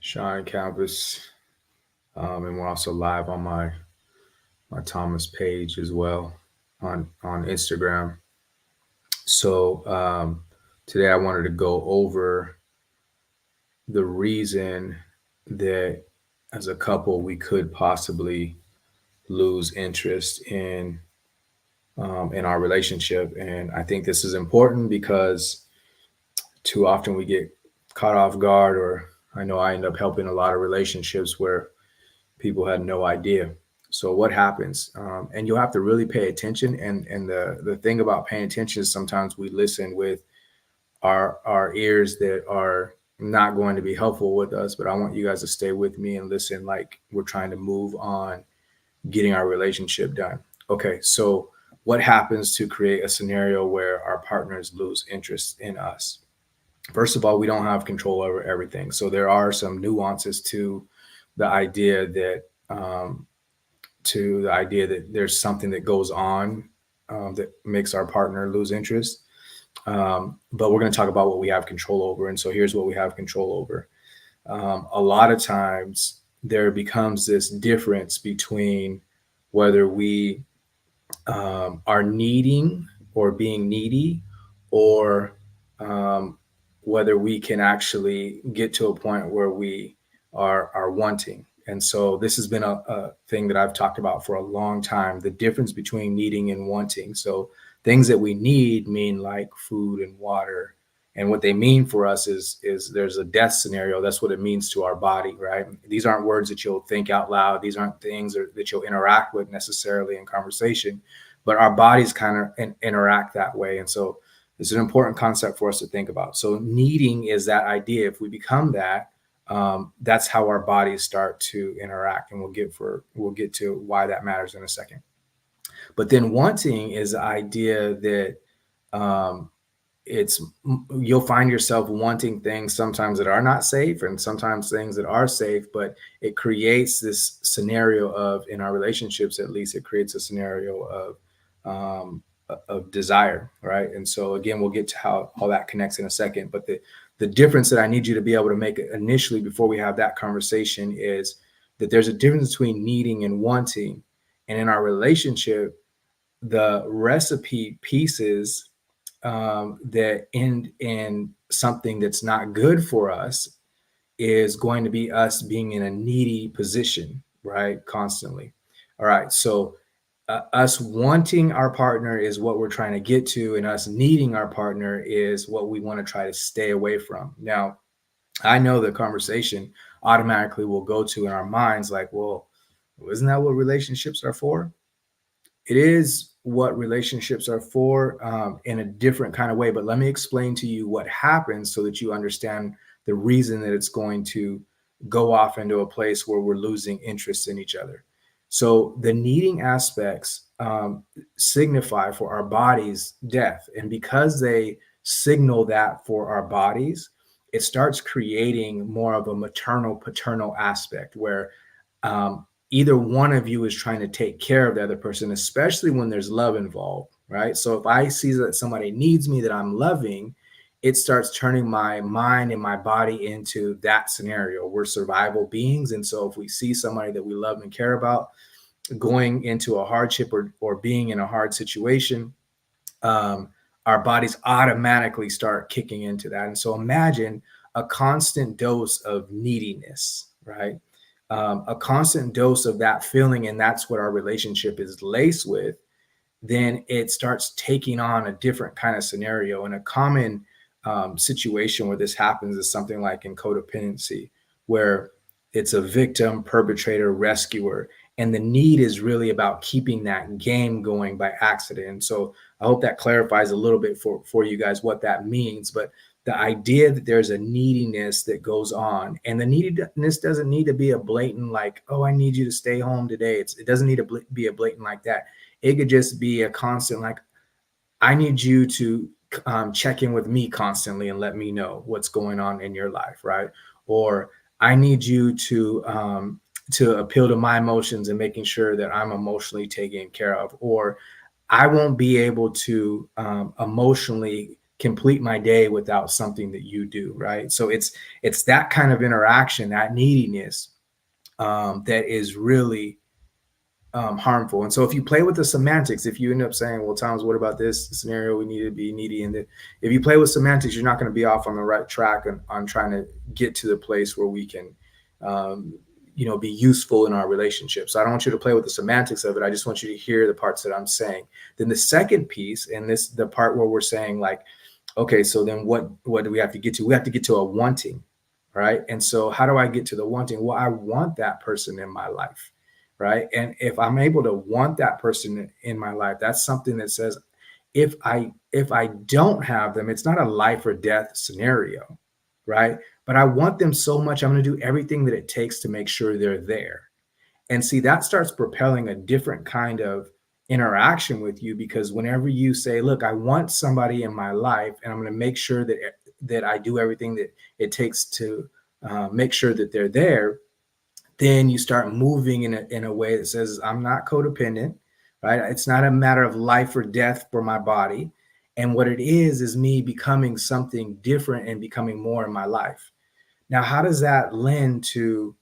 Shine Campus, and we're also live on my Thomas page as well on Instagram. So today I wanted to go over the reason that as a couple we could possibly lose interest in our relationship, and I think this is important because too often we get caught off guard, or I know I end up helping a lot of relationships where people had no idea. So what happens? And you'll have to really pay attention. And the thing about paying attention is sometimes we listen with our ears that are not going to be helpful with us. But I want you guys to stay with me and listen like we're trying to move on getting our relationship done. Okay, so what happens to create a scenario where our partners lose interest in us? First of all, we don't have control over everything. So there are some nuances the idea that um, the idea that there's something that goes on that makes our partner lose interest. But we're going to talk about what we have control over. And so here's what we have control over. A lot of times there becomes this difference between whether we are needing or being needy, or um, whether we can actually get to a point where we are wanting. And so this has been a thing that I've talked about for a long time, the difference between needing and wanting. So things that we need mean like food and water. And what they mean for us is there's a death scenario. That's what it means to our body, right? These aren't words that you'll think out loud. These aren't things that you'll interact with necessarily in conversation, but our bodies kind of interact that way. And so it's an important concept for us to think about. So needing is that idea. If we become that, that's how our bodies start to interact, and we'll get to why that matters in a second. But then wanting is the idea that um, it's you'll find yourself wanting things sometimes that are not safe and sometimes things that are safe, but it creates this scenario of, in our relationships at least, it creates a scenario of desire, right? And so again, we'll get to how all that connects in a second, but the difference that I need you to be able to make initially before we have that conversation is that there's a difference between needing and wanting. And in our relationship, the recipe pieces that end in something that's not good for us is going to be us being in a needy position, right? Constantly. All right. So, us wanting our partner is what we're trying to get to, and us needing our partner is what we want to try to stay away from. Now, I know the conversation automatically will go to in our minds like, well, isn't that what relationships are for? It is what relationships are for, in a different kind of way. But let me explain to you what happens so that you understand the reason that it's going to go off into a place where we're losing interest in each other. So the needing aspects signify for our bodies death. And because they signal that for our bodies, it starts creating more of a maternal paternal aspect where um, either one of you is trying to take care of the other person, especially when there's love involved, right? So if I see that somebody needs me that I'm loving, it starts turning my mind and my body into that scenario. We're survival beings. And so if we see somebody that we love and care about going into a hardship or being in a hard situation, um, our bodies automatically start kicking into that. And so imagine a constant dose of neediness, right? A constant dose of that feeling, and that's what our relationship is laced with. Then it starts taking on a different kind of scenario. And a common situation where this happens is something like in codependency, where it's a victim, perpetrator, rescuer, and the need is really about keeping that game going by accident. And so I hope that clarifies a little bit for you guys what that means. But the idea that there's a neediness that goes on, and the neediness doesn't need to be a blatant like, oh, I need you to stay home today. It doesn't need to be a blatant like that. It could just be a constant like, I need you to check in with me constantly and let me know what's going on in your life, right? Or I need you to appeal to my emotions and making sure that I'm emotionally taken care of. Or I won't be able to emotionally complete my day without something that you do, right? So it's that kind of interaction, that neediness, that is really harmful. And so if you play with the semantics, if you end up saying, well, Thomas, what about this scenario? We need to be needy. And that if you play with semantics, you're not going to be off on the right track on trying to get to the place where we can, be useful in our relationship. So I don't want you to play with the semantics of it. I just want you to hear the parts that I'm saying. Then the second piece, and this, the part where we're saying like, okay, so then what do we have to get to? We have to get to a wanting, right? And so how do I get to the wanting? Well, I want that person in my life, right? And if I'm able to want that person in my life, that's something that says, if I don't have them, it's not a life or death scenario, right? But I want them so much, I'm going to do everything that it takes to make sure they're there. And see, that starts propelling a different kind of interaction with you, because whenever you say, look, I want somebody in my life and I'm going to make sure that I do everything that it takes to make sure that they're there, then you start moving in a way that says, I'm not codependent, right? It's not a matter of life or death for my body. And what it is me becoming something different and becoming more in my life. Now, how does that lend to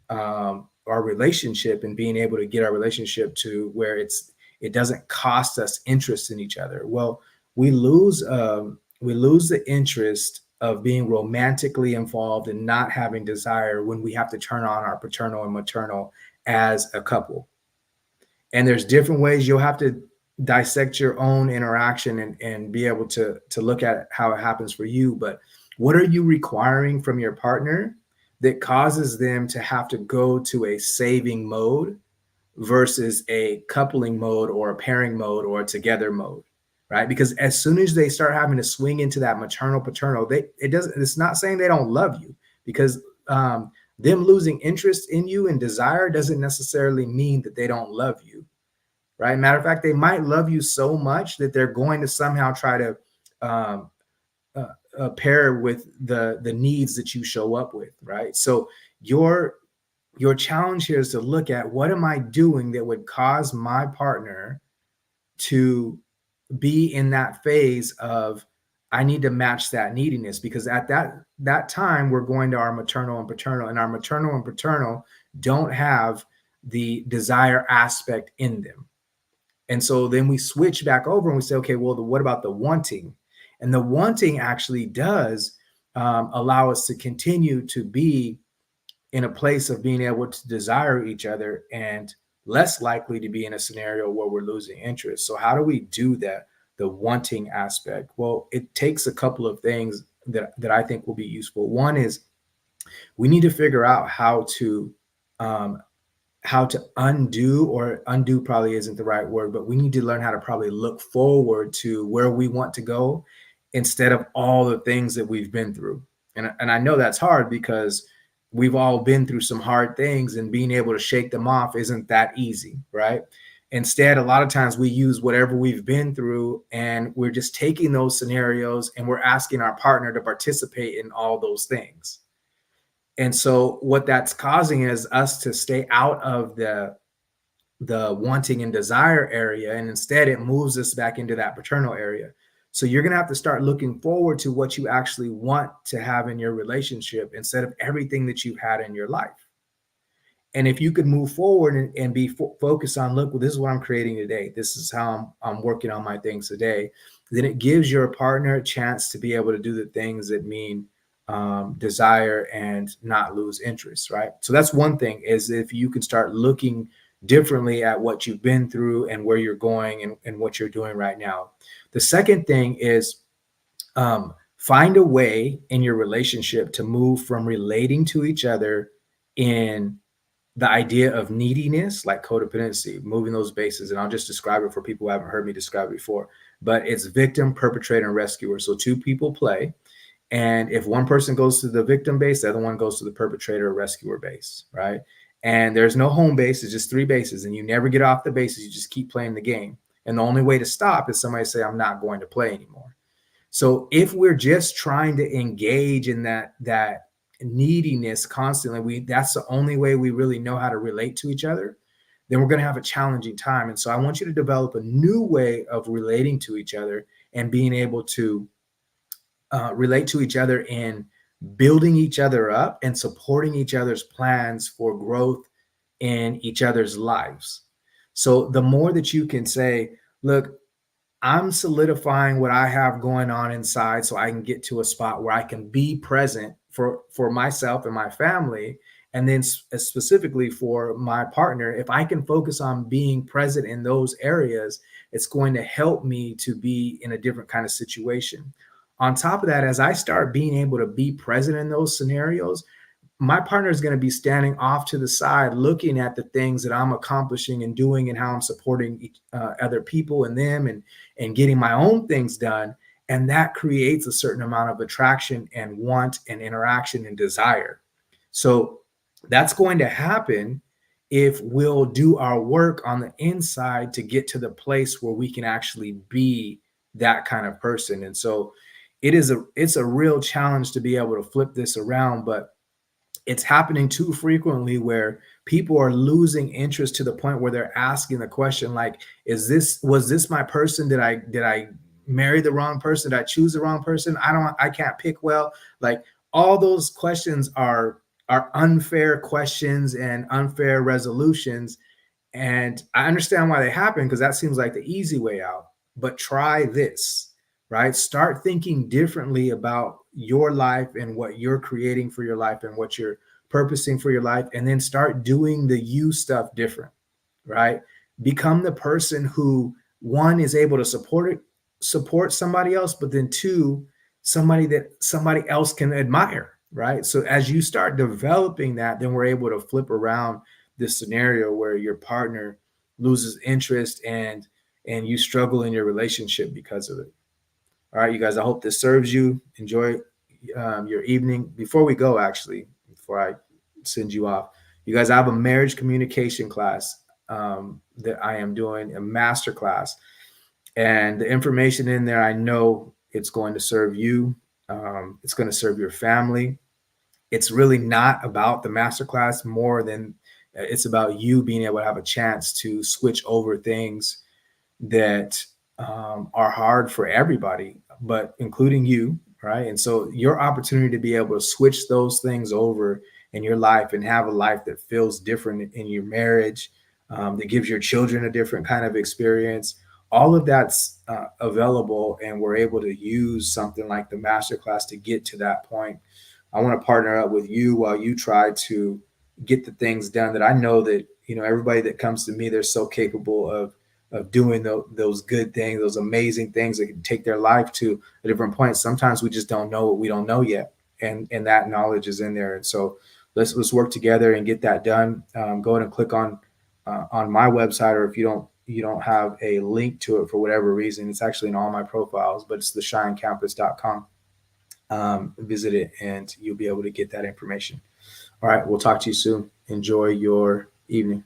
our relationship and being able to get our relationship to where it doesn't cost us interest in each other? Well, we lose the interest of being romantically involved and not having desire when we have to turn on our paternal and maternal as a couple. And there's different ways. You'll have to dissect your own interaction and be able to look at how it happens for you. But what are you requiring from your partner that causes them to have to go to a saving mode versus a coupling mode or a pairing mode or a together mode, right? Because as soon as they start having to swing into that maternal paternal, it's not saying they don't love you, because them losing interest in you and desire doesn't necessarily mean that they don't love you, right? Matter of fact, they might love you so much that they're going to somehow try to pair with the needs that you show up with, right? So your challenge here is to look at, what am I doing that would cause my partner to be in that phase of, I need to match that neediness, because at that time we're going to our maternal and paternal, and our maternal and paternal don't have the desire aspect in them. And so then we switch back over and we say, okay, well, what about the wanting? And the wanting actually does allow us to continue to be in a place of being able to desire each other and less likely to be in a scenario where we're losing interest. So how do we do that? The wanting aspect. Well, it takes a couple of things that I think will be useful. One is, we need to figure out how to undo, or undo probably isn't the right word, but we need to learn how to probably look forward to where we want to go instead of all the things that we've been through. And I know that's hard, because we've all been through some hard things, and being able to shake them off isn't that easy, right? Instead, a lot of times we use whatever we've been through, and we're just taking those scenarios and we're asking our partner to participate in all those things. And so what that's causing is us to stay out of the wanting and desire area, and instead it moves us back into that paternal area. So you're going to have to start looking forward to what you actually want to have in your relationship instead of everything that you've had in your life. And if you could move forward and be focused on, look, well, this is what I'm creating today, this is how I'm working on my things today, then it gives your partner a chance to be able to do the things that mean desire and not lose interest, right? So that's one thing, is if you can start looking differently at what you've been through and where you're going and what you're doing right now. The second thing is find a way in your relationship to move from relating to each other in the idea of neediness, like codependency, moving those bases. And I'll just describe it for people who haven't heard me describe it before, but it's victim, perpetrator, and rescuer. So two people play. And if one person goes to the victim base, the other one goes to the perpetrator or rescuer base, right? And there's no home base, it's just three bases, and you never get off the bases, you just keep playing the game. And the only way to stop is somebody say, I'm not going to play anymore. So if we're just trying to engage in that neediness constantly, that's the only way we really know how to relate to each other, then we're going to have a challenging time. And so I want you to develop a new way of relating to each other and being able to relate to each other in building each other up and supporting each other's plans for growth in each other's lives. So the more that you can say, look, I'm solidifying what I have going on inside so I can get to a spot where I can be present for myself and my family. And then specifically for my partner, if I can focus on being present in those areas, it's going to help me to be in a different kind of situation. On top of that, as I start being able to be present in those scenarios, my partner is going to be standing off to the side looking at the things that I'm accomplishing and doing and how I'm supporting other people and them and getting my own things done. And that creates a certain amount of attraction and want and interaction and desire. So that's going to happen if we'll do our work on the inside to get to the place where we can actually be that kind of person. And so it's a real challenge to be able to flip this around, but it's happening too frequently where people are losing interest to the point where they're asking the question like, was this my person? Did I marry the wrong person? Did I choose the wrong person? I can't pick well. Like, all those questions are unfair questions and unfair resolutions. And I understand why they happen, because that seems like the easy way out. But try this, right? Start thinking differently about your life and what you're creating for your life and what you're purposing for your life. And then start doing the you stuff different, right? Become the person who, one, is able to support somebody else, but then two, somebody that somebody else can admire, right? So as you start developing that, then we're able to flip around this scenario where your partner loses interest and you struggle in your relationship because of it. All right, you guys, I hope this serves you. Enjoy your evening. Before we go, actually, before I send you off, you guys, I have a marriage communication class that I am doing, a master class. And the information in there, I know it's going to serve you. It's going to serve your family. It's really not about the masterclass more than it's about you being able to have a chance to switch over things that are hard for everybody, but including you, right? And so your opportunity to be able to switch those things over in your life and have a life that feels different in your marriage, that gives your children a different kind of experience. All of that's available, and we're able to use something like the masterclass to get to that point. I want to partner up with you while you try to get the things done that I know that, everybody that comes to me, they're so capable of doing those good things, those amazing things that can take their life to a different point. Sometimes we just don't know what we don't know yet, and that knowledge is in there. And so let's work together and get that done. Go ahead and click on my website, or if you don't have a link to it for whatever reason, it's actually in all my profiles, but it's theshinecampus.com. Visit it and you'll be able to get that information. All right, we'll talk to you soon. Enjoy your evening.